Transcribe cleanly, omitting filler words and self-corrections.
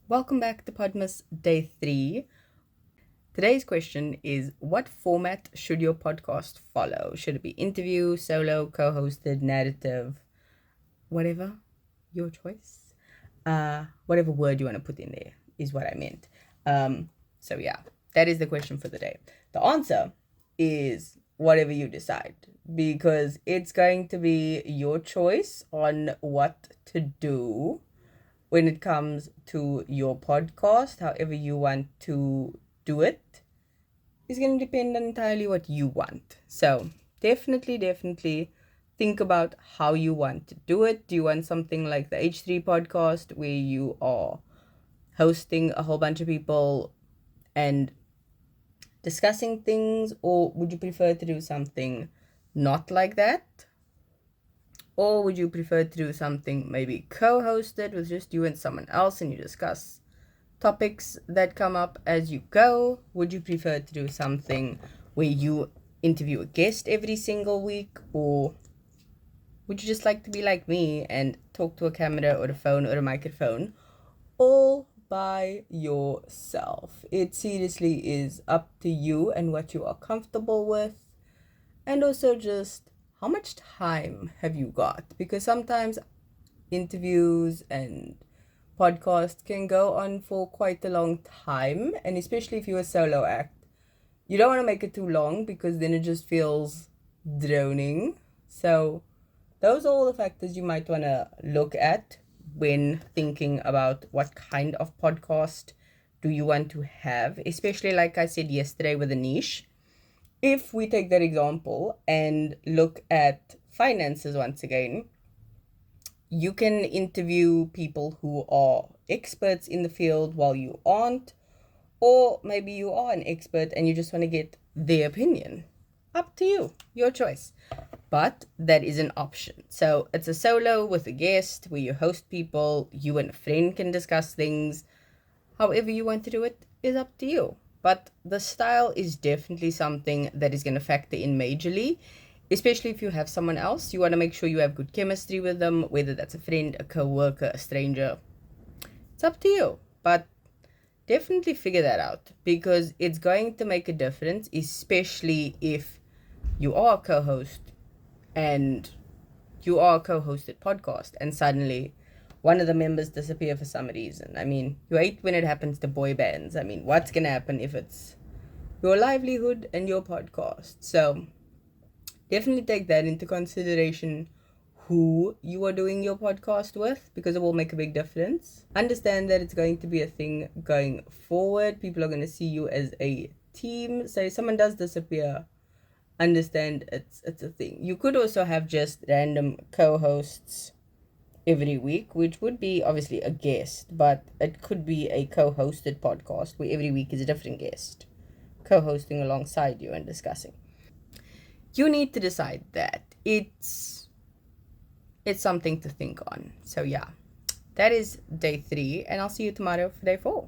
Welcome back to Podmas Day 3. Today's question is, what format should your podcast follow? Should it be interview, solo, co-hosted, narrative, whatever? Your choice. Whatever word you want to put in there is what I meant. So yeah, that is the question for the day. The answer is whatever you decide, because it's going to be your choice on what to do when it comes to your podcast. However you want to do it is going to depend on entirely what you want. So definitely think about how you want to do it. Do you want something like the H3 podcast where you are hosting a whole bunch of people and discussing things, or would you prefer to do something not like that? Or would you prefer to do something maybe co-hosted with just you and someone else and you discuss topics that come up as you go? Would you prefer to do something where you interview a guest every single week? Or would you just like to be like me and talk to a camera or a phone or a microphone all by yourself? It seriously is up to you and what you are comfortable with. And also just how much time have you got? Because sometimes interviews and podcasts can go on for quite a long time, and especially if you're a solo act, you don't want to make it too long because then it just feels droning. So those are all the factors you might want to look at when thinking about what kind of podcast do you want to have, especially like I said yesterday with a niche. If we take that example and look at finances once again, you can interview people who are experts in the field while you aren't, or maybe you are an expert and you just want to get their opinion. Up to you, your choice. But that is an option. So it's a solo with a guest where you host people, you and a friend can discuss things. However you want to do it is up to you. But the style is definitely something that is going to factor in majorly, especially if you have someone else. You want to make sure you have good chemistry with them, whether that's a friend, a co-worker, a stranger. It's up to you. But definitely figure that out, because it's going to make a difference, especially if you are a co-host and you are a co-hosted podcast and suddenly one of the members disappear for some reason. I mean, you hate when it happens to boy bands. I mean, what's going to happen if it's your livelihood and your podcast? So definitely take that into consideration, who you are doing your podcast with, because it will make a big difference. Understand that it's going to be a thing going forward. People are going to see you as a team. So if someone does disappear, understand it's a thing. You could also have just random co-hosts every week, which would be obviously a guest, but it could be a co-hosted podcast where every week is a different guest co-hosting alongside you and discussing. You need to decide that. It's something to think on. So yeah, that is day 3, and I'll see you tomorrow for day 4.